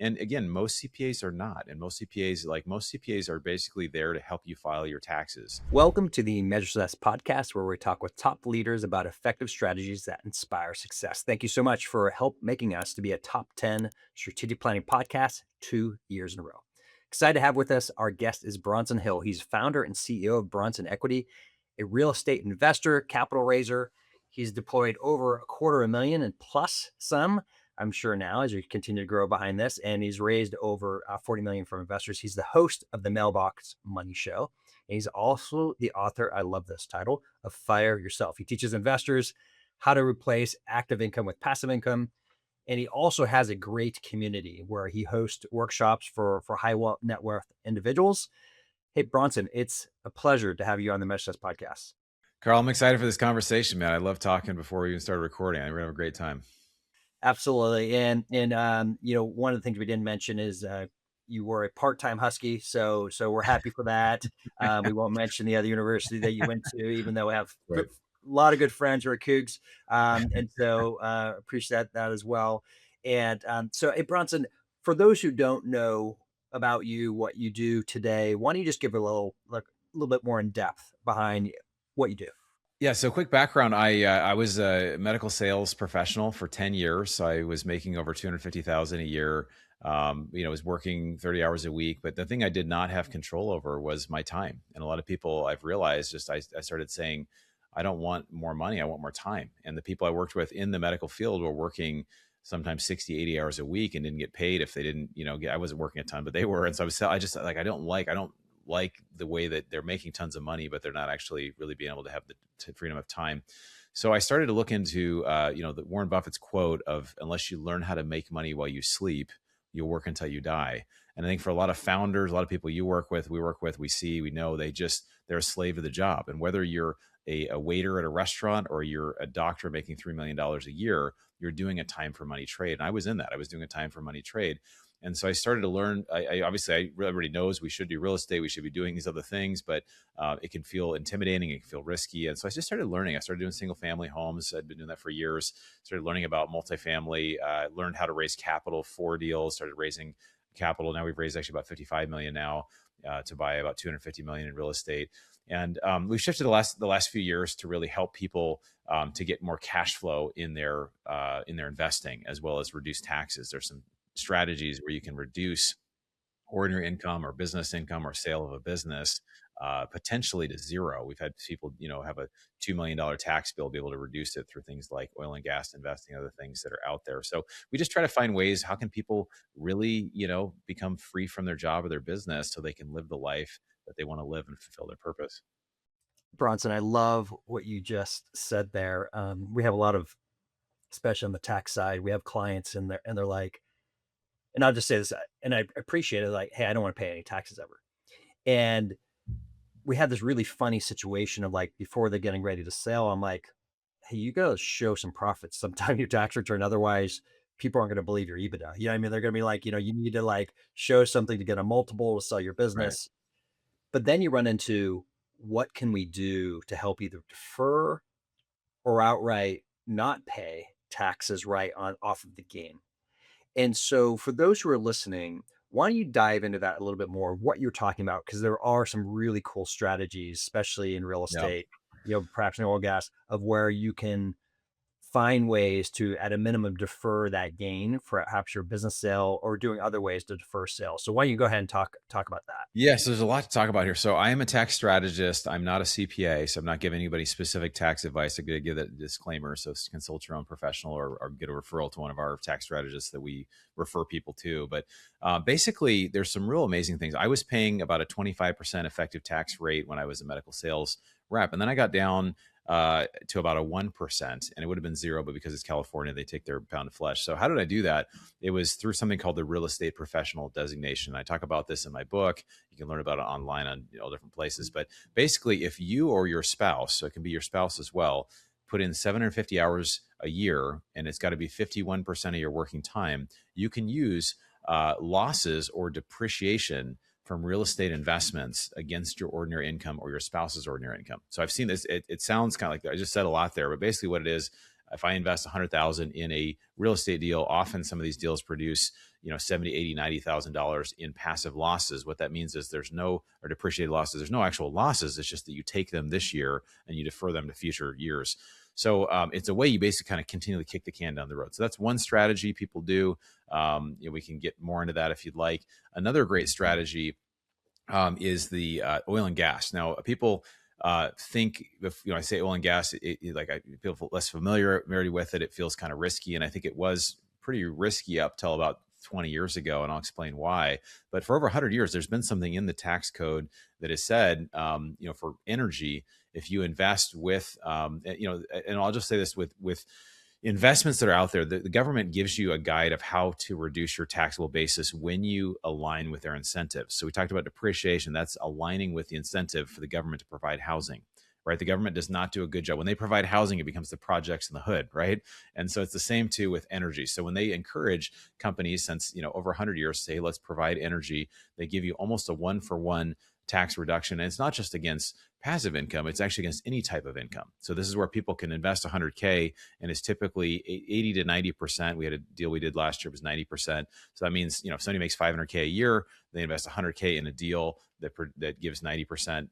And again, most CPAs are not. And most CPAs are basically there to help you file your taxes. Welcome to the Measure Success podcast, where we talk with top leaders about effective strategies that inspire success. Thank you so much for help making us to be a top 10 strategic planning podcast 2 years in a row. Excited to have with us our guest is Bronson Hill. He's founder and CEO of Bronson Equity, a real estate investor, capital raiser. He's deployed over $250,000 and plus some, I'm sure now, as we continue to grow behind this, and he's raised over $40 million from investors. He's the host of the Mailbox Money Show. And he's also the author, I love this title, of Fire Yourself. He teaches investors how to replace active income with passive income. And he also has a great community where he hosts workshops for high net worth individuals. Hey, Bronson, it's a pleasure to have you on the Mesh Test podcast. Carl, I'm excited for this conversation, man. I love talking before we even started recording. We're going to have a great time. Absolutely. And one of the things we didn't mention is you were a part-time Husky. So we're happy for that. We won't mention the other university that you went to, even though we have Right. a lot of good friends who are Cougs. And so appreciate that as well. And so, hey, Bronson, for those who don't know about you, what you do today, why don't you just give a little bit more in depth behind what you do? Yeah. So quick background. I was a medical sales professional for 10 years. So I was making over 250,000 a year. Was working 30 hours a week, but the thing I did not have control over was my time. And a lot of people I've realized I started saying, I don't want more money. I want more time. And the people I worked with in the medical field were working sometimes 60, 80 hours a week and didn't get paid if they didn't, I wasn't working a ton, but they were. And so I just like, I don't like the way that they're making tons of money, but they're not actually really being able to have the freedom of time. So I started to look into, the Warren Buffett's quote of, unless you learn how to make money while you sleep, you'll work until you die. And I think for a lot of founders, a lot of people you work with, we know they're a slave to the job. And whether you're a waiter at a restaurant or you're a doctor making $3 million a year, you're doing a time for money trade. And I was in that. I was doing a time for money trade. And so I started to learn. Everybody knows we should do real estate. We should be doing these other things, but it can feel intimidating. It can feel risky. And so I just started learning. I started doing single family homes. I'd been doing that for years. Started learning about multifamily. Learned how to raise capital for deals. Started raising capital. Now we've raised actually about 55 million now to buy about 250 million in real estate. And we've shifted the last few years to really help people to get more cash flow in their investing, as well as reduce taxes. There's some strategies where you can reduce ordinary income or business income or sale of a business potentially to zero. We've had people, have a $2 million tax bill, be able to reduce it through things like oil and gas investing, other things that are out there. So we just try to find ways, how can people really, become free from their job or their business so they can live the life that they want to live and fulfill their purpose. Bronson, I love what you just said there. We have a lot of, especially on the tax side, we have clients in there and they're like, and I'll just say this, and I appreciate it, like, hey, I don't want to pay any taxes ever. And we had this really funny situation of like, before they're getting ready to sell, I'm like, hey, you got to show some profits sometime in your tax return. Otherwise, people aren't going to believe your EBITDA. You know what I mean? They're going to be like, you need to like show something to get a multiple to sell your Right. business. But then you run into, what can we do to help either defer or outright not pay taxes right on off of the gain? And so for those who are listening, why don't you dive into that a little bit more, what you're talking about? Because there are some really cool strategies, especially in real Yeah. estate, perhaps in oil and gas, of where you can find ways to, at a minimum, defer that gain for perhaps your business sale or doing other ways to defer sales. So why don't you go ahead and talk about that? Yes, there's a lot to talk about here. So I am a tax strategist. I'm not a CPA, so I'm not giving anybody specific tax advice. I'm going to give that disclaimer. So consult your own professional or get a referral to one of our tax strategists that we refer people to. But basically, there's some real amazing things. I was paying about a 25% effective tax rate when I was a medical sales rep. And then I got down to about a 1%, and it would have been zero, but because it's California, they take their pound of flesh. So how did I do that? It was through something called the real estate professional designation. I talk about this in my book. You can learn about it online on different places. But basically, if you or your spouse, so it can be your spouse as well, put in 750 hours a year, and it's got to be 51% of your working time, you can use losses or depreciation from real estate investments against your ordinary income or your spouse's ordinary income. So I've seen this. It sounds kind of like I just said a lot there, but basically what it is, if I invest 100,000 in a real estate deal, often some of these deals produce, 70, 80, $90,000 in passive losses. What that means is there's no, or depreciated losses, there's no actual losses. It's just that you take them this year and you defer them to future years. So it's a way you basically kind of continually kick the can down the road. So that's one strategy people do. We can get more into that if you'd like. Another great strategy is the oil and gas. Now, people think if I say oil and gas, like I feel less familiarity with it. It feels kind of risky, and I think it was pretty risky up till about 20 years ago, and I'll explain why. But for over 100 years, there's been something in the tax code that has said, for energy, if you invest with, and I'll just say this with investments that are out there, the government gives you a guide of how to reduce your taxable basis when you align with their incentives. So we talked about depreciation. That's aligning with the incentive for the government to provide housing, right? The government does not do a good job. When they provide housing, it becomes the projects in the hood, right? And so it's the same too with energy. So when they encourage companies since, over 100 years, say, let's provide energy, they give you almost a 1-for-1 tax reduction. And it's not just against passive income, it's actually against any type of income. So this is where people can invest 100K, and it's typically 80 to 90%. We had a deal we did last year, was 90%. So that means, if somebody makes 500K a year, they invest 100K in a deal that gives 90%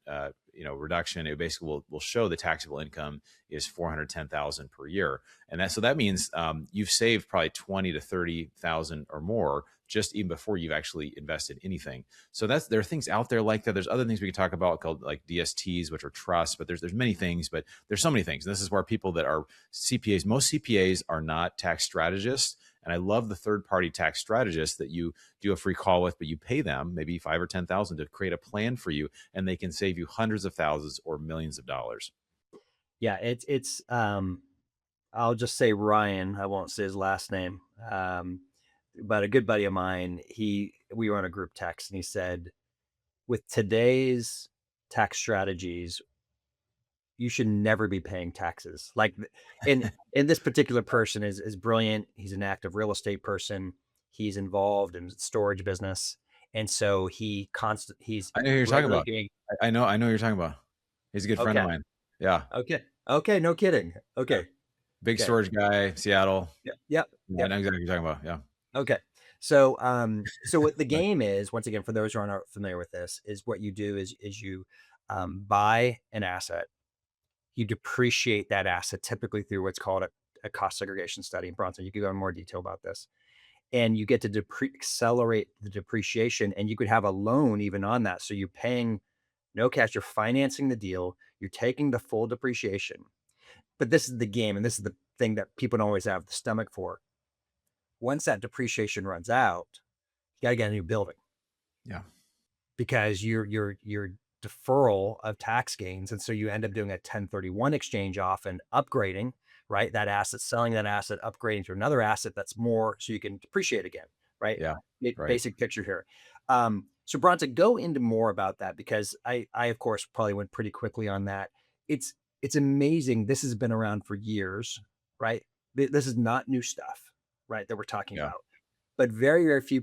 reduction. It basically will show the taxable income is 410,000 per year. And that means you've saved probably 20 to 30,000 or more just even before you've actually invested anything. So there are things out there like that. There's other things we can talk about called like DSTs, which are trusts, but there's many things, but there's so many things. And this is where people that are CPAs, most CPAs are not tax strategists. And I love the third-party tax strategists that you do a free call with, but you pay them maybe 5 or 10,000 to create a plan for you, and they can save you hundreds of thousands or millions of dollars. Yeah, it's I'll just say Ryan. I won't say his last name. But a good buddy of mine, we were on a group text, and he said, with today's tax strategies, you should never be paying taxes. Like, and this particular person is brilliant. He's an active real estate person. He's involved in storage business, and so he's I know who you're talking regularly about. doing. I know who you're talking about. He's a good friend of Okay, mine. Yeah. okay, no kidding. Yeah. Okay, Big okay, storage guy, Seattle. yeah, yep, Yeah, I yep. know exactly what you're talking about. Yeah. Okay. So, so what the Right. game is, once again, for those who aren't familiar with this, is what you do is you buy an asset, you depreciate that asset, typically through what's called a cost segregation study. Bronson, you could go in more detail about this, and you get to accelerate the depreciation, and you could have a loan even on that. So you're paying no cash, you're financing the deal, you're taking the full depreciation. But this is the game, and this is the thing that people don't always have the stomach for. Once that depreciation runs out, you got to get a new building Yeah. because your deferral of tax gains, and so you end up doing a 1031 exchange, often upgrading, right, that asset, selling that asset, upgrading to another asset that's more, so you can depreciate again, right? Yeah. Right. Basic picture here. So Bronson, go into more about that, because I of course probably went pretty quickly on that. It's amazing. This has been around for years, right? This is not new stuff, right, that we're talking Yeah. about, but very, very few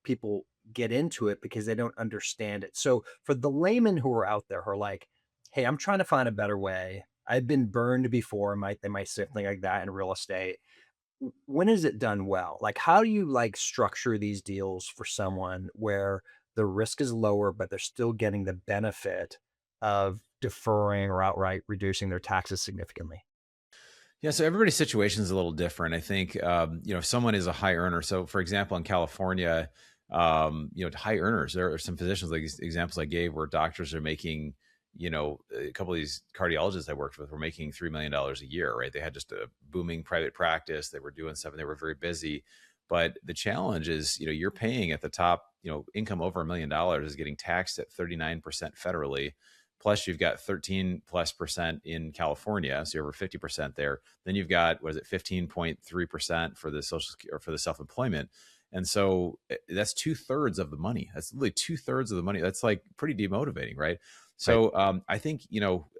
people get into it because they don't understand it. So for the laymen who are out there who are like, hey, I'm trying to find a better way. I've been burned before, they might say something like that in real estate. When is it done well? Like, how do you like structure these deals for someone where the risk is lower, but they're still getting the benefit of deferring or outright reducing their taxes significantly? Yeah, so everybody's situation is a little different. I think, if someone is a high earner. So, for example, in California, high earners, there are some positions like these examples I gave where doctors are making, a couple of these cardiologists I worked with were making $3 million a year, right? They had just a booming private practice. They were doing stuff and they were very busy. But the challenge is, you're paying at the top, income over $1 million is getting taxed at 39% federally. Plus, you've got 13+% in California, so you're over 50% there. Then you've got, what is it, 15.3% for the social or for the self-employment. And so that's 2/3 of the money. That's literally 2/3 of the money. That's like pretty demotivating, right? Right. So I think,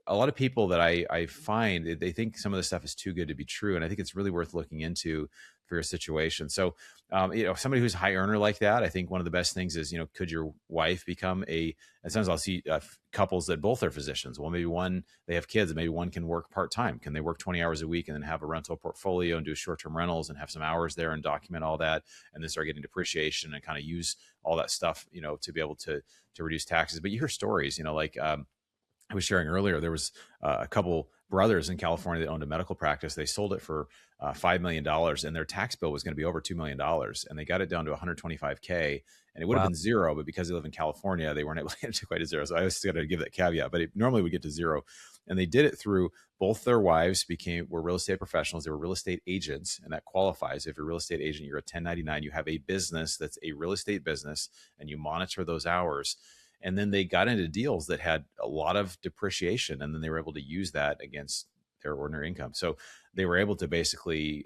a lot of people that I find they think some of this stuff is too good to be true, and I think it's really worth looking into for your situation. So, somebody who's a high earner like that, I think one of the best things is, could your wife become a? And sometimes I'll see couples that both are physicians. Well, maybe one they have kids, and maybe one can work part time. Can they work 20 hours a week and then have a rental portfolio and do short term rentals and have some hours there and document all that, and then start getting depreciation and kind of use all that stuff, to be able to reduce taxes. But you hear stories, like I was sharing earlier, there was a couple brothers in California that owned a medical practice. They sold it for $5 million, and their tax bill was going to be over $2 million, and they got it down to 125K, and it would have Wow. been zero, but because they live in California, they weren't able to get it to quite a zero. So I always got to give that caveat, but it normally would get to zero, and they did it through both their wives were real estate professionals. They were real estate agents, and that qualifies. If you're a real estate agent, you're a 1099. You have a business that's a real estate business, and you monitor those hours. And then they got into deals that had a lot of depreciation, and then they were able to use that against their ordinary income. So they were able to basically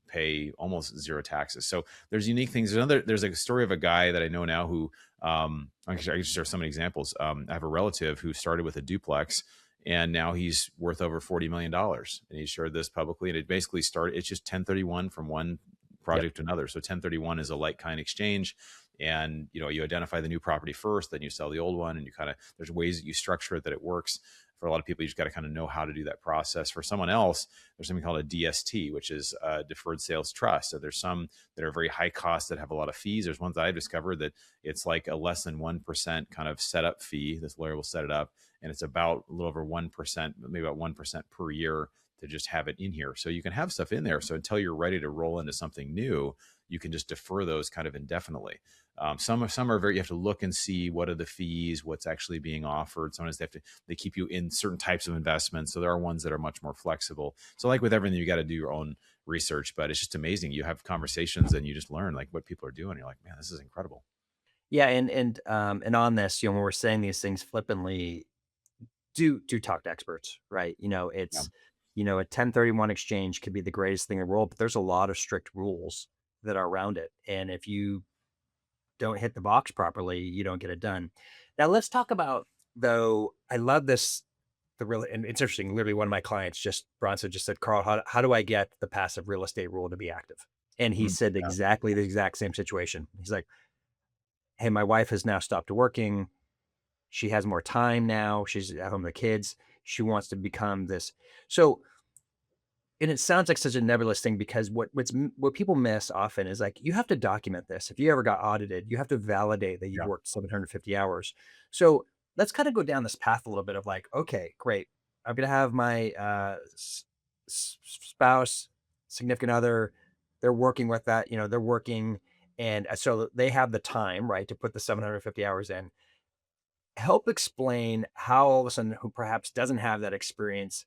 pay almost zero taxes. So there's unique things. There's a story of a guy that I know now who I can share some examples. I have a relative who started with a duplex, and now he's worth over $40 million. And he shared this publicly, and it basically started. It's just 1031 from one Yep. project to another. So 1031 is a like kind exchange, and you identify the new property first, then you sell the old one, and there's ways that you structure it that it works. For a lot of people, you just got to kind of know how to do that process. For someone else, there's something called a DST, which is a deferred sales trust. So there's some that are very high cost that have a lot of fees. There's ones that I've discovered that it's like a less than 1% kind of setup fee. This lawyer will set it up, and it's about a little over 1%, maybe about 1% per year to just have it in here. So you can have stuff in there. So until you're ready to roll into something new, you can just defer those kind of indefinitely. Some are very, you have to look and see what are the fees, what's actually being offered. Sometimes they keep you in certain types of investments. So there are ones that are much more flexible. So like with everything, you got to do your own research, but it's just amazing. You have conversations and you just learn like what people are doing. You're like, man, this is incredible. Yeah, and on this, when we're saying these things flippantly, do talk to experts, right? Yeah. It's a 1031 exchange could be the greatest thing in the world, but there's a lot of strict rules that are around it. And if you don't hit the box properly, you don't get it done. Now let's talk about though. I love this. The real and it's interesting. Literally, one of my clients Bronson just said, Carl, how do I get the passive real estate rule to be active? And he Mm, said yeah. exactly the exact same situation. He's like, hey, my wife has now stopped working. She has more time now. She's at home with the kids. She wants to become this. So, and it sounds like such a nebulous thing because what people miss often is like you have to document this. If you ever got audited, you have to validate that you've Yeah. worked 750 hours. So let's kind of go down this path a little bit of like, okay, great. I'm gonna have my spouse, significant other. They're working with that. They're working, and so they have the time, right, to put the 750 hours in. Help explain how all of a sudden who perhaps doesn't have that experience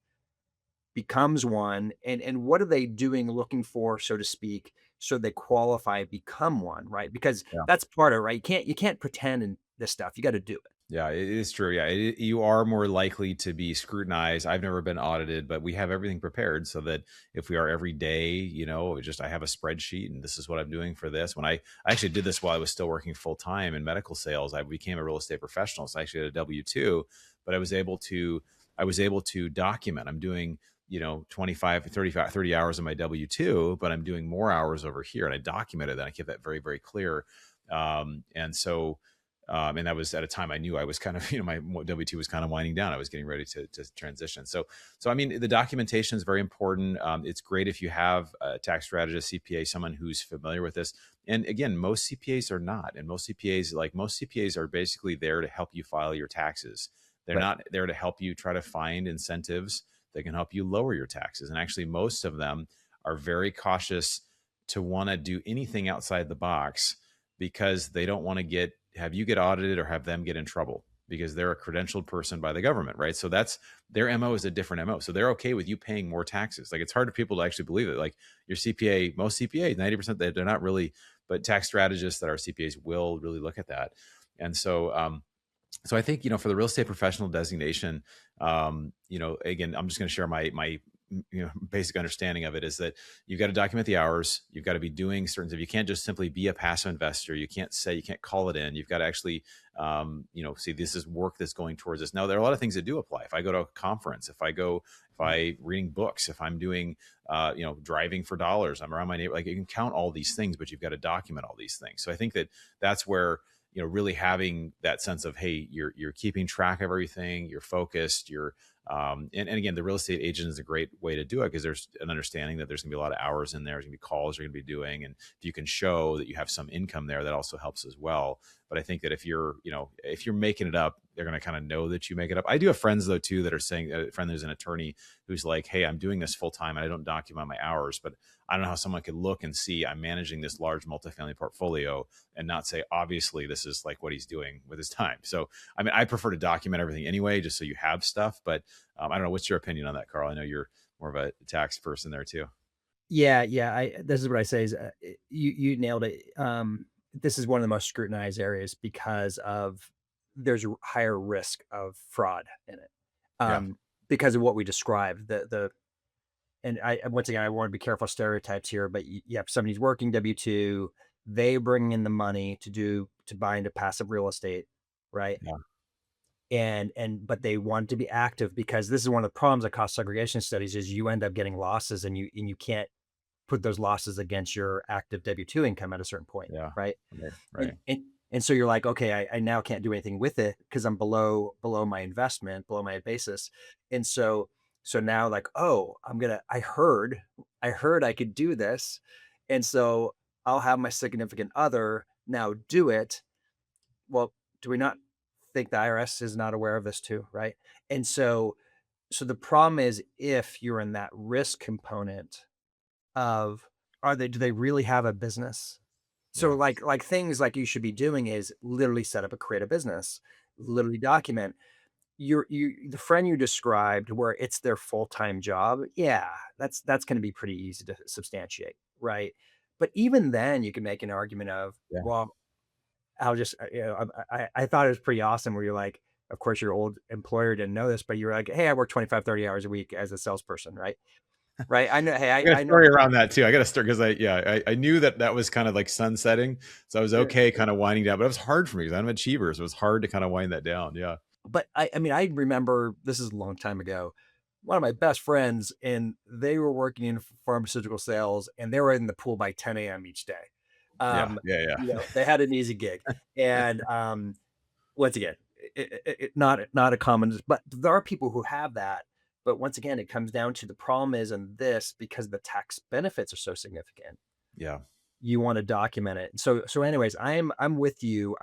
becomes one, and what are they doing, looking for, so to speak, so they qualify, become one, right? Because Yeah. that's part of it, right? You can't pretend in this stuff. You got to do it. Yeah, it is true. Yeah, you are more likely to be scrutinized. I've never been audited, but we have everything prepared so that if we are every day, I have a spreadsheet and this is what I'm doing for this. When I actually did this while I was still working full time in medical sales, I became a real estate professional. So I actually had a W-2, but I was able to document. I'm doing 25 35 30 hours of my W-2, but I'm doing more hours over here, and I documented that. I kept that very, very clear. And that was at a time I knew I was kind of, my W-2 was kind of winding down. I was getting ready to transition. So I mean, the documentation is very important. It's great if you have a tax strategist, CPA, someone who's familiar with this. And again, most CPAs are not. And most CPAs are basically there to help you file your taxes. They're Right. not there to help you try to find incentives that can help you lower your taxes. And actually, most of them are very cautious to want to do anything outside the box because they don't want to have you get audited or have them get in trouble because they're a credentialed person by the government, right? So that's their MO is a different MO. So they're okay with you paying more taxes. Like it's hard for people to actually believe it. Like your CPA, most CPAs, 90%, they're not really, but tax strategists that are CPAs will really look at that. And so I think, for the real estate professional designation, again, I'm just going to share my basic understanding of it is that you've got to document the hours. You've got to be doing certain stuff. You can't just simply be a passive investor. You can't call it in. You've got to actually, see this is work that's going towards this. Now, there are a lot of things that do apply. If I go to a conference, if I reading books, if I'm doing, driving for dollars, I'm around my neighbor, like you can count all these things, but you've got to document all these things. So I think that that's where, really having that sense of, hey, you're keeping track of everything, you're focused, and again, the real estate agent is a great way to do it because there's an understanding that there's gonna be a lot of hours in there. There's gonna be calls you're gonna be doing. And if you can show that you have some income there, that also helps as well. But I think that if you're making it up, they're gonna kind of know that you make it up. I do have friends though too that are saying, a friend who's an attorney who's like, hey, I'm doing this full time and I don't document my hours, but I don't know how someone could look and see I'm managing this large multifamily portfolio and not say, obviously, this is like what he's doing with his time. So, I mean, I prefer to document everything anyway, just so you have stuff. But I don't know. What's your opinion on that, Carl? I know you're more of a tax person there too. Yeah, yeah. This is what I say is you nailed it. This is one of the most scrutinized areas because of there's a higher risk of fraud in it. Yeah. Because of what we described. The and once again I want to be careful of stereotypes here, but you have somebody's working W-2, they bring in the money to buy into passive real estate, right? Yeah. And but they want to be active because this is one of the problems of cost segregation studies is you end up getting losses and you can't put those losses against your active W-2 income at a certain point, Yeah. right? Right. And Right. and and so you're like, okay, I now can't do anything with it because I'm below my investment, below my basis. And so now like, oh, I heard I could do this. And so I'll have my significant other now do it. Well, do we not think the IRS is not aware of this too, right? And so the problem is if you're in that risk component of do they really have a business? So Yeah. like things like you should be doing is literally set up create a business, literally document the friend you described where it's their full-time job. Yeah, that's going to be pretty easy to substantiate, right? But even then you can make an argument of, Yeah. well, I'll just, I thought it was pretty awesome where you're like, of course, your old employer didn't know this, but you're like, hey, I work 25, 30 hours a week as a salesperson, right? Right. I know. Hey, I got a I know. story around that too. I got to start because I knew that was kind of like sunsetting, so I was Yeah. okay, kind of winding down. But it was hard for me because I'm an achiever, so it was hard to kind of wind that down. Yeah. But I mean, I remember this is a long time ago. One of my best friends, and they were working in pharmaceutical sales, and they were in the pool by 10 a.m. each day. Yeah. Yeah. Yeah. They had an easy gig, and once again, not a common, but there are people who have that. But once again, it comes down to the problem is in this because the tax benefits are so significant. Yeah. You want to document it. So anyways, I'm with you.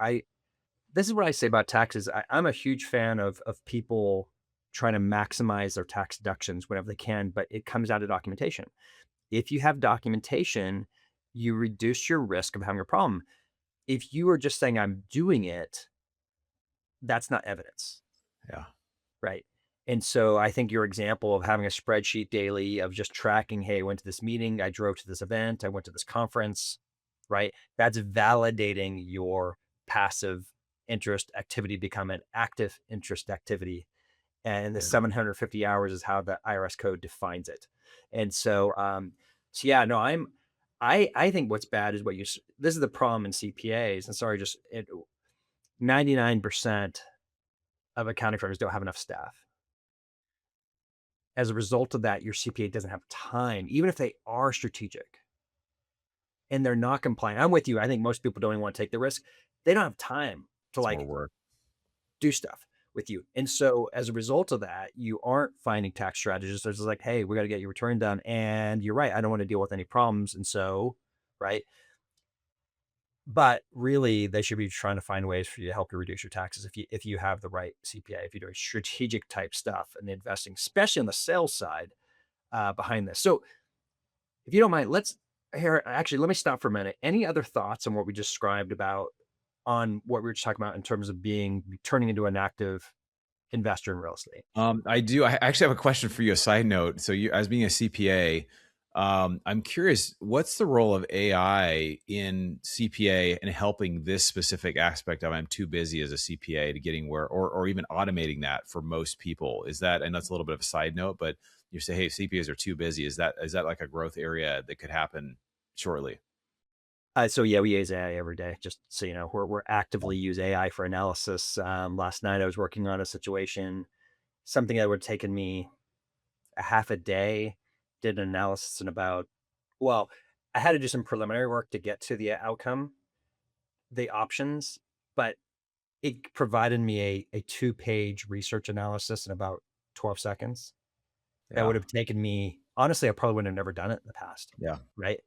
This is what I say about taxes. I'm a huge fan of people trying to maximize their tax deductions whenever they can, but it comes down to documentation. If you have documentation, you reduce your risk of having a problem. If you are just saying I'm doing it, that's not evidence, Yeah. right? And so I think your example of having a spreadsheet daily of just tracking, hey, I went to this meeting, I drove to this event, I went to this conference, right? That's validating your passive interest activity become an active interest activity. And the Yeah. 750 hours is how the IRS code defines it. And so yeah, no, I think what's bad is this is the problem in CPAs. And sorry, 99% of accounting firms don't have enough staff. As a result of that, your CPA doesn't have time, even if they are strategic and they're not compliant. I'm with you. I think most people don't even want to take the risk. They don't have time to It's more like work. do stuff with you. And so as a result of that, you aren't finding tax strategists. It's like, hey, we got to get your return done. And you're right. I don't want to deal with any problems. And so, right. But really, they should be trying to find ways for you to help you reduce your taxes if you have the right CPA, if you're doing strategic type stuff and investing, especially on the sales side behind this. So if you don't mind, let me stop for a minute. Any other thoughts on what we just described about on what we were just talking about in terms of turning into an active investor in real estate? I do. I actually have a question for you. A side note. So, you, as being a CPA, I'm curious, what's the role of AI in CPA and helping this specific aspect of I'm too busy as a CPA to getting where, or even automating that for most people? Is that, and that's a little bit of a side note, but you say, hey, CPAs are too busy. Is that like a growth area that could happen shortly? So yeah, we use AI every day. Just so you know, we're actively use AI for analysis. Last night I was working on a situation, something that would have taken me a half a day, did an analysis in about, well, I had to do some preliminary work to get to the outcome, the options, but it provided me a 2-page research analysis in about 12 seconds. That Yeah. would have taken me, honestly, I probably would have never done it in the past. Yeah. Right.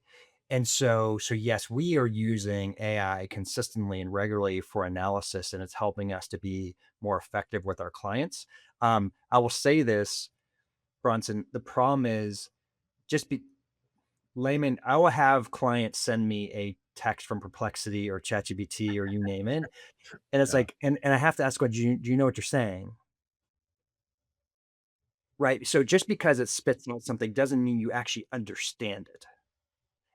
And so yes, we are using AI consistently and regularly for analysis, and it's helping us to be more effective with our clients. I will say this, Bronson, the problem is just be layman. I will have clients send me a text from Perplexity or ChatGPT or you name it. And it's Yeah. like, and I have to ask, what do you know what you're saying? Right. So just because it spits out something doesn't mean you actually understand it.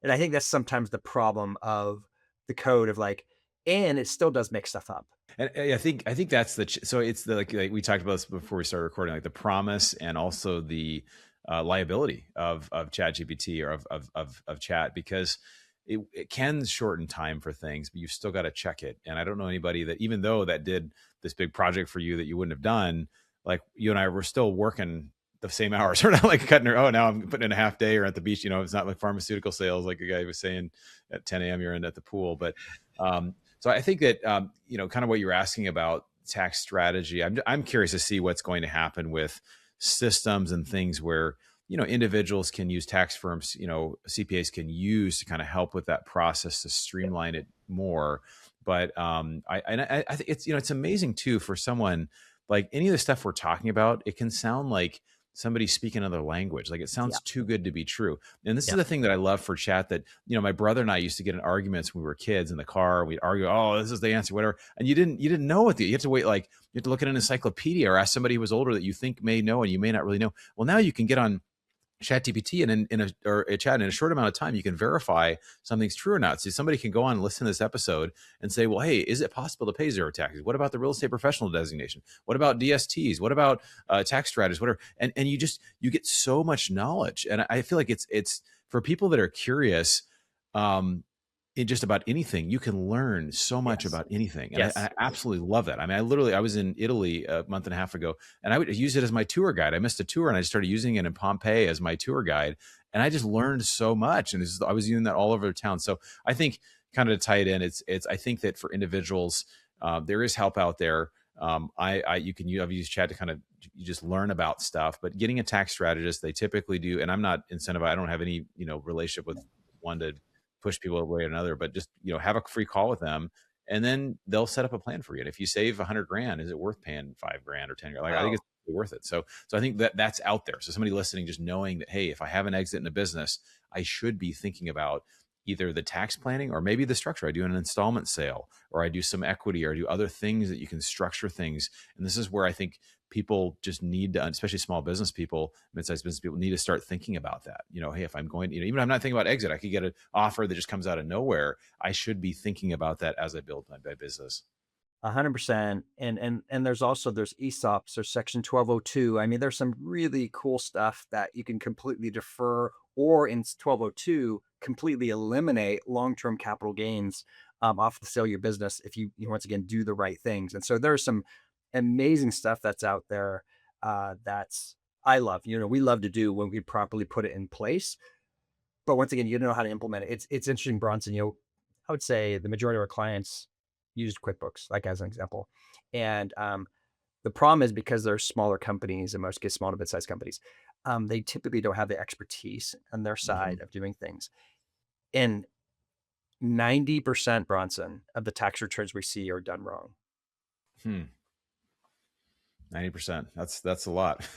And I think that's sometimes the problem of the code of like, and it still does make stuff up. And I think that's so it's the like we talked about this before we started recording, like the promise and also the liability of ChatGPT or of chat, because it can shorten time for things, but you've still got to check it. And I don't know anybody that, even though that did this big project for you that you wouldn't have done, like you and I were still working the same hours. We're not like cutting her. Oh, now I'm putting in a half day or at the beach. It's not like pharmaceutical sales, like the guy was saying at 10 a.m. you're in at the pool. But so I think that kind of what you're asking about tax strategy. I'm curious to see what's going to happen with systems and things where individuals can use tax firms. CPAs can use to kind of help with that process to Yep. streamline it more. But I think it's amazing too for someone like any of the stuff we're talking about. It can sound like somebody speaking another language. Like it Yeah. sounds too good to be true. And this is Yeah. the thing that I love for chat, that my brother and I used to get in arguments when we were kids in the car. We'd argue, oh, this is the answer, whatever. And you didn't know what you have to wait, like you have to look at an encyclopedia or ask somebody who was older that you think may know and you may not really know. Well, now you can get on ChatGPT and a chat in a short amount of time, you can verify something's true or not. So somebody can go on and listen to this episode and say, well, hey, is it possible to pay zero taxes? What about the real estate professional designation? What about DSTs? What about tax strategies? Whatever. And you get so much knowledge. And I feel like it's for people that are curious, um, in just about anything, you can learn so much Yes. about anything. And I Yes. absolutely love that. I mean, I was in Italy a month and a half ago, and I would use it as my tour guide. I missed a tour and I just started using it in Pompeii as my tour guide. And I just learned so much. And I was using that all over the town. So I think, kind of to tie it in, I think that for individuals, there is help out there. I've used chat to kind of, you just learn about stuff, but getting a tax strategist, they typically do. And I'm not incentivized. I don't have any, relationship with one to push people away or another, but just, have a free call with them, and then they'll set up a plan for you. And if you save 100 grand, is it worth paying 5 grand or 10 grand? Like, I think Oh, it's worth it. So I think that that's out there. So somebody listening, just knowing that, hey, if I have an exit in a business, I should be thinking about either the tax planning or maybe the structure. I do an installment sale, or I do some equity, or I do other things that you can structure things. And this is where I think people just need to, especially small business people, mid-sized business people, need to start thinking about that. Hey, if I'm going, even if I'm not thinking about exit, I could get an offer that just comes out of nowhere. I should be thinking about that as I build my business. 100%. And there's ESOPs, there's section 1202. I mean, there's some really cool stuff that you can completely defer, or in 1202 completely eliminate long-term capital gains off the sale of your business if you once again do the right things. And so there's some amazing stuff that's out there that's I love. We love to do when we properly put it in place. But once again, you don't know how to implement it. It's interesting, Bronson. I would say the majority of our clients used QuickBooks, like as an example. And the problem is, because they're smaller companies, in most cases, small to mid-sized companies, they typically don't have the expertise on their Mm-hmm. side of doing things. And 90%, Bronson, of the tax returns we see are done wrong. 90%. That's a lot.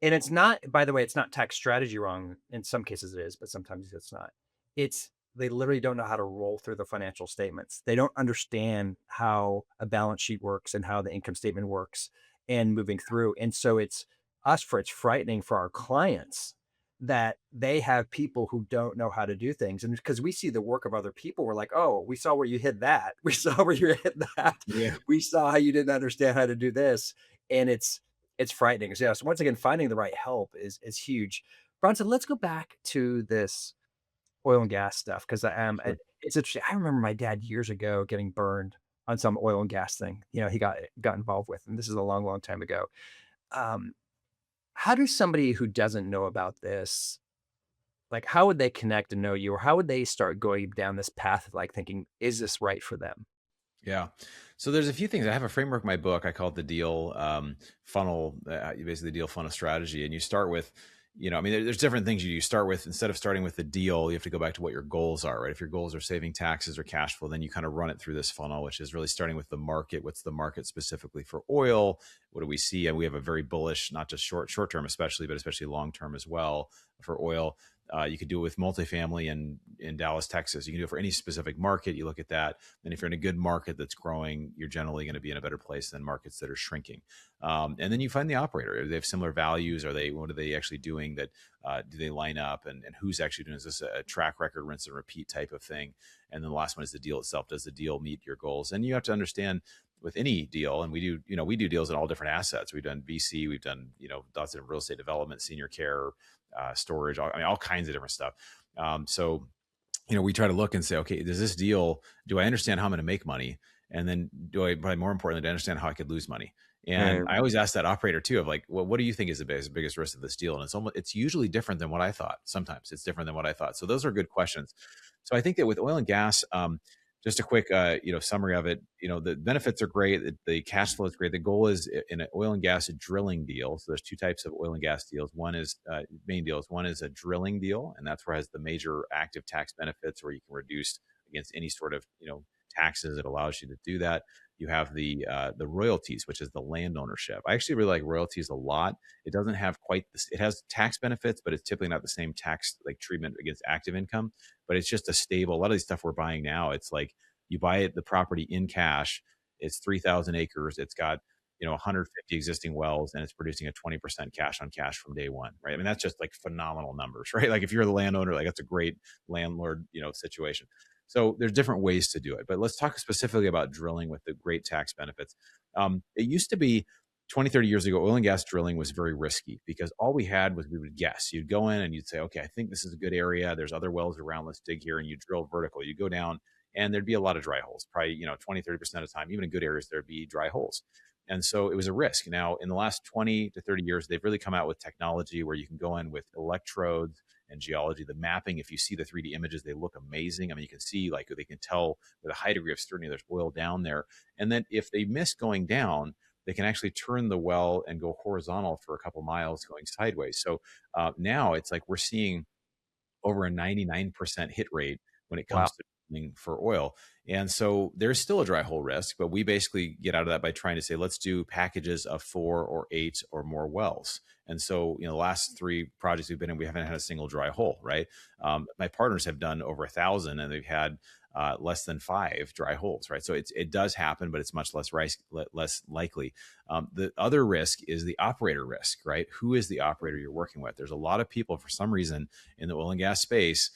And it's not, by the way, it's not tax strategy wrong. In some cases it is, but sometimes it's not. It's they literally don't know how to roll through the financial statements. They don't understand how a balance sheet works and how the income statement works and moving through. And so it's frightening for our clients that they have people who don't know how to do things. And because we see the work of other people, we're like, oh, we saw where you hid that. We saw where you hid that. Yeah. We saw how you didn't understand how to do this. And it's frightening. So, yeah, so once again, finding the right help is huge. Bronson, let's go back to this oil and gas stuff because Sure. it's interesting. I remember my dad years ago getting burned on some oil and gas thing. He got involved with, and this is a long, long time ago. Um, how does somebody who doesn't know about this, like, how would they connect and know you, or how would they start going down this path of like thinking, is this right for them? Yeah. So there's a few things. I have a framework in my book. I call it the deal funnel, basically the deal funnel strategy. And you start with, I mean, there's different things you start with. Instead of starting with the deal, you have to go back to what your goals are, right? If your goals are saving taxes or cash flow, then you kind of run it through this funnel, which is really starting with the market. What's the market specifically for oil? What do we see? And we have a very bullish, not just short term, especially, but especially long term as well for oil. You could do it with multifamily in Dallas, Texas. You can do it for any specific market. You look at that. And if you're in a good market that's growing, you're generally going to be in a better place than markets that are shrinking. And then you find the operator. Do they have similar values? What are they actually doing that do they line up and who's actually doing? Is this a track record, rinse and repeat type of thing? And then the last one is the deal itself. Does the deal meet your goals? And you have to understand with any deal, and we do deals in all different assets. We've done VC, we've done, lots of real estate development, senior care, storage, all kinds of different stuff. So we try to look and say, okay, does this deal, do I understand how I'm going to make money? And then do I, probably more importantly, to understand how I could lose money? And Right. I always ask that operator too, of like, well, what do you think is the biggest risk of this deal? And it's usually different than what I thought. Sometimes it's different than what I thought. So those are good questions. So I think that with oil and gas, just a quick, summary of it. The benefits are great. The cash flow is great. The goal is in an oil and gas drilling deal. So there's two types of oil and gas deals. One is main deals. One is a drilling deal, and that's where it has the major active tax benefits, where you can reduce against any sort of taxes. It allows you to do that. You have the royalties, which is the land ownership. I actually really like royalties a lot. It doesn't have quite this. It has tax benefits, but it's typically not the same tax like treatment against active income. But it's just a stable. A lot of these stuff we're buying now, it's like you buy the property in cash. It's 3,000 acres. It's got 150 existing wells, and it's producing a 20% cash on cash from day one, right? I mean, that's just like phenomenal numbers, right? Like if you're the landowner, like that's a great landlord, situation. So there's different ways to do it, but let's talk specifically about drilling with the great tax benefits. It used to be 20, 30 years ago, oil and gas drilling was very risky because all we had was we would guess. You'd go in and you'd say, okay, I think this is a good area. There's other wells around. Let's dig here. And you drill vertical. You go down and there'd be a lot of dry holes, probably, 20, 30% of the time, even in good areas, there'd be dry holes. And so it was a risk. Now, in the last 20 to 30 years, they've really come out with technology where you can go in with electrodes and geology. The mapping, if you see the 3D images, they look amazing. I mean, you can see, like, they can tell with a high degree of certainty there's oil down there. And then if they miss going down, they can actually turn the well and go horizontal for a couple miles going sideways. So now it's like we're seeing over a 99% hit rate when it Wow. comes to drilling for oil. And so there's still a dry hole risk, but we basically get out of that by trying to say, let's do packages of 4 or 8 or more wells. And so, the last 3 projects we've been in, we haven't had a single dry hole, right? My partners have done over 1,000 and they've had less than 5 dry holes, right? So it does happen, but it's much less likely. The other risk is the operator risk, right? Who is the operator you're working with? There's a lot of people for some reason in the oil and gas space,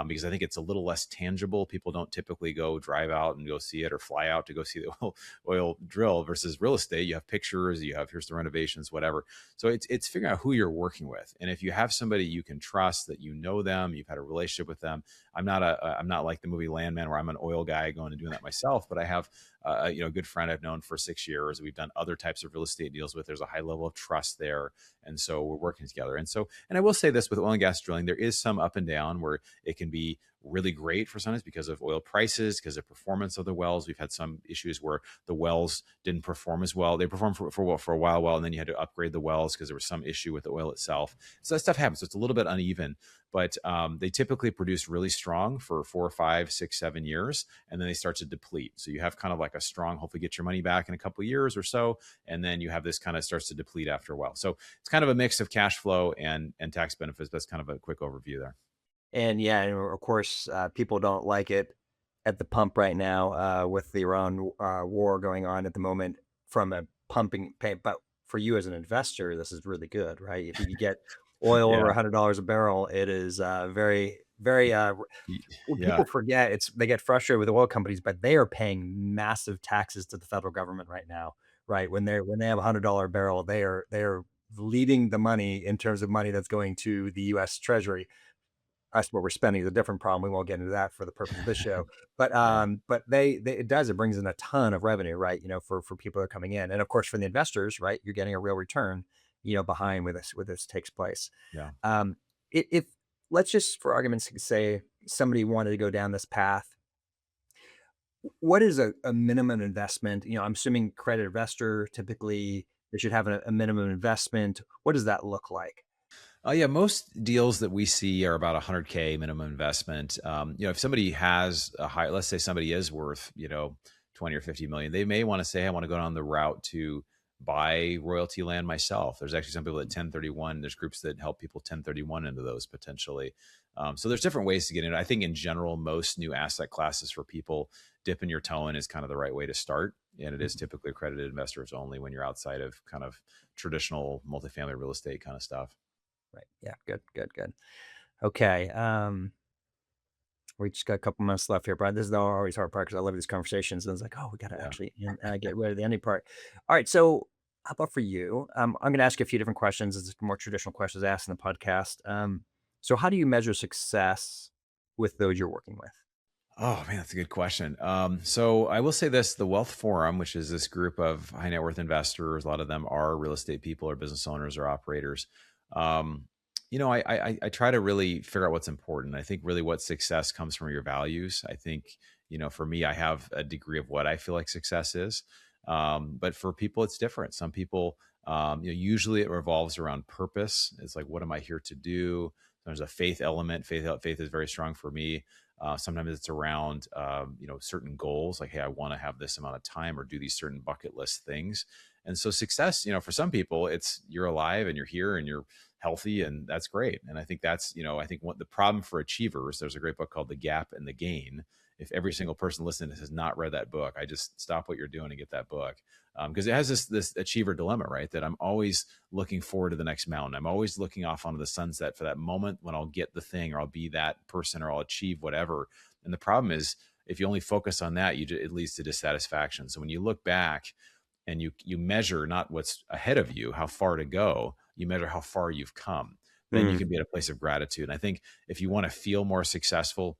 because I think it's a little less tangible. People don't typically go drive out and go see it or fly out to go see the oil drill versus real estate. You have pictures, you have here's the renovations, whatever. So it's figuring out who you're working with, and if you have somebody you can trust, that them, you've had a relationship with them. I'm not like the movie Landman where I'm an oil guy going and doing that myself, but I have a good friend I've known for 6 years. We've done other types of real estate deals with. There's a high level of trust there, and so we're working together. And I will say this with oil and gas drilling, there is some up and down where it can be really great for sometimes because of oil prices, because of performance of the wells. We've had some issues where the wells didn't perform as well. They performed for a while, and then you had to upgrade the wells because there was some issue with the oil itself. So that stuff happens. So it's a little bit uneven, but they typically produce really strong for 4, 5, 6, 7 years, and then they start to deplete. So you have kind of like a strong, hopefully get your money back in a couple of years or so, and then you have this kind of starts to deplete after a while. So it's kind of a mix of cash flow and tax benefits. That's kind of a quick overview there. And yeah, and of course, people don't like it at the pump right now with the Iran war going on at the moment from a pumping pay. But for you as an investor, this is really good, right? If you could get oil over Yeah. $100 a barrel, it is very, very. Y- What Yeah. people forget, it's they get frustrated with oil companies, but they are paying massive taxes to the federal government right now, right? When they have $100 a barrel, they are leading the money in terms of money that's going to the U.S. Treasury. Us what we're spending is a different problem. We won't get into that for the purpose of this show. But Yeah. it brings in a ton of revenue, right? For people that are coming in, and of course for the investors, right? You're getting a real return, behind where this takes place. Yeah. Um, if let's just for argument's sake say somebody wanted to go down this path, what is a minimum investment? I'm assuming credit investor typically they should have a minimum investment. What does that look like? Yeah, most deals that we see are about 100K minimum investment. If somebody has a high, let's say somebody is worth, 20 or 50 million, they may want to say, I want to go down the route to buy royalty land myself. There's actually some people that 1031, there's groups that help people 1031 into those potentially. So there's different ways to get in. I think in general, most new asset classes for people, dipping your toe in is kind of the right way to start. And it is Mhm. typically accredited investors only when you're outside of kind of traditional multifamily real estate kind of stuff. Right. Yeah. Good. Good. Good. Okay. We just got a couple minutes left here, Brian. This is the always hard part because I love these conversations. And it's like, oh, we got to Yeah. actually get rid of the ending part. All right. So, how about for you? I'm going to ask you a few different questions. It's more traditional questions asked in the podcast. So, how do you measure success with those you're working with? Oh man, that's a good question. So I will say this: the Wealth Forum, which is this group of high net worth investors, a lot of them are real estate people or business owners or operators. Um, I try to really figure out what's important. I think really what success comes from your values. I think for me, I have a degree of what I feel like success is, but for people, it's different. Some people, usually it revolves around purpose. It's like, what am I here to do? There's a faith element. Faith is very strong for me. Sometimes it's around certain goals, like hey, I want to have this amount of time or do these certain bucket list things. And so success, for some people, it's you're alive and you're here and you're healthy, and that's great. And I think that's I think what the problem for achievers. There's a great book called The Gap and the Gain. If every single person listening to this has not read that book, I just stop what you're doing and get that book, because it has this achiever dilemma, right? That I'm always looking forward to the next mountain. I'm always looking off onto the sunset for that moment when I'll get the thing or I'll be that person or I'll achieve whatever. And the problem is if you only focus on that, it leads to dissatisfaction. So when you look back and you measure not what's ahead of you, how far to go, you measure how far you've come. Then you Mm, can be at a place of gratitude. And I think if you want to feel more successful,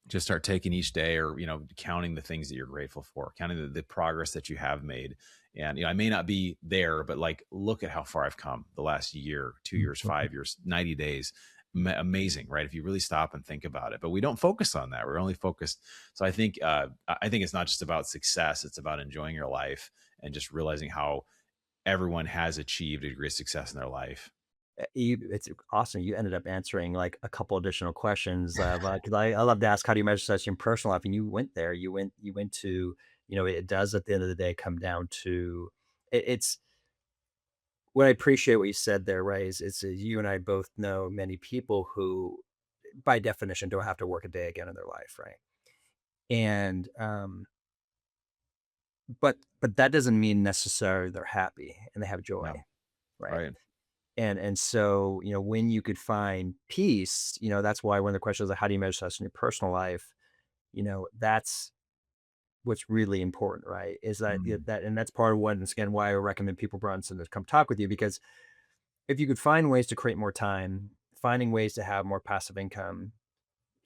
just start taking each day or counting the things that you're grateful for, counting the progress that you have made. And I may not be there, but like look at how far I've come the last year, 2 years, 5 years, 90 days. Amazing, right? If you really stop and think about it, but we don't focus on that. We're only focused. So I think it's not just about success, it's about enjoying your life and just realizing how everyone has achieved a degree of success in their life. it's awesome. You ended up answering like a couple additional questions because I love to ask how do you measure success in your personal life, and you went there. You went to it does at the end of the day come down to it's what I appreciate what you said there, right? It's you and I both know many people who, by definition, don't have to work a day again in their life, right? And but that doesn't mean necessarily they're happy and they have joy, Yeah. right? Right. And so when you could find peace, that's why one of the questions is like, how do you measure success in your personal life? That's what's really important, right? Is that Mm, and that's part of once again why I recommend people, Bronson, to come talk with you because if you could find ways to create more time, finding ways to have more passive income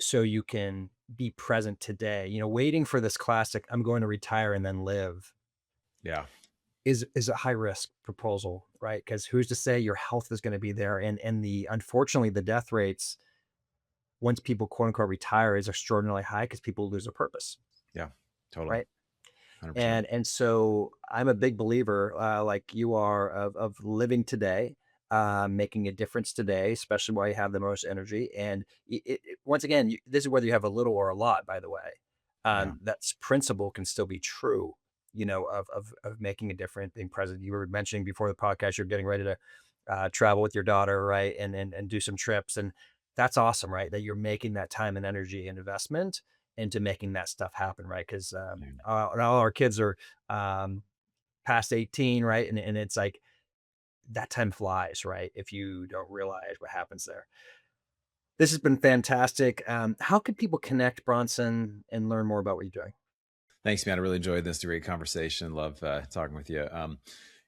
so you can be present today, waiting for this classic, I'm going to retire and then live yeah. is a high risk proposal, right? Because who's to say your health is going to be there? And the unfortunately the death rates once people quote unquote retire is extraordinarily high because people lose their purpose, Yeah. Totally. right? 100%. And so I'm a big believer, like you are, of living today, making a difference today, especially while you have the most energy. And once again, this is whether you have a little or a lot, by the way. Yeah. That's principle can still be true, of making a difference, being present. You were mentioning before the podcast, you're getting ready to travel with your daughter, right? And do some trips. And that's awesome, right? That you're making that time and energy and investment into making that stuff happen, right? Because Yeah. all our kids are um, past 18, right? And it's like that time flies, right? If you don't realize what happens there. This has been fantastic. How can people connect, Bronson, and learn more about what you're doing? Thanks, man. I really enjoyed this. Great conversation. Love talking with you.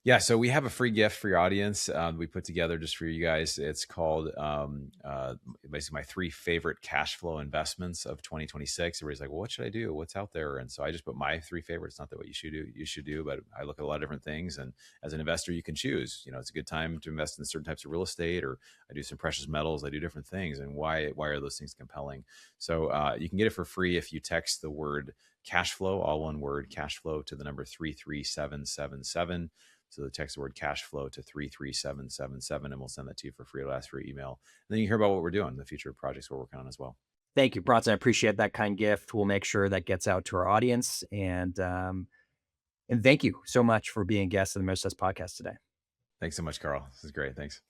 Yeah, so we have a free gift for your audience we put together just for you guys. It's called basically my three favorite cash flow investments of 2026. Everybody's like, well, what should I do? What's out there? And so I just put my three favorites. Not that what you should do, but I look at a lot of different things. And as an investor, you can choose. It's a good time to invest in certain types of real estate, or I do some precious metals. I do different things. And why are those things compelling? So you can get it for free if you text the word cash flow, all one word, cash flow, to the number 33777. So the text the word cash flow to 33777, and we'll send that to you for free. It'll ask for your email. And then you hear about what we're doing, the future projects we're working on as well. Thank you, Bronson. I appreciate that kind gift. We'll make sure that gets out to our audience. And thank you so much for being a guest of the Measure podcast today. Thanks so much, Carl. This is great. Thanks.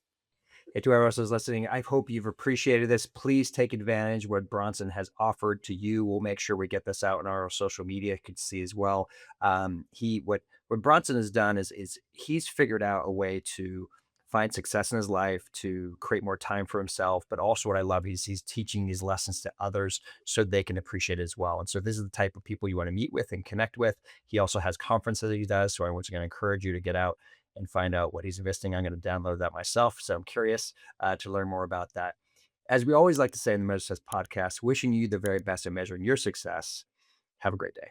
Hey, to whoever else is listening, I hope you've appreciated this. Please take advantage of what Bronson has offered to you. We'll make sure we get this out on our social media. You can see as well. What Bronson has done is he's figured out a way to find success in his life, to create more time for himself. But also, what I love is he's teaching these lessons to others so they can appreciate it as well. And so this is the type of people you want to meet with and connect with. He also has conferences that he does. So I was going to encourage you to get out and find out what he's investing. I'm going to download that myself. So I'm curious to learn more about that. As we always like to say in the Measure Success podcast, wishing you the very best in measuring your success. Have a great day.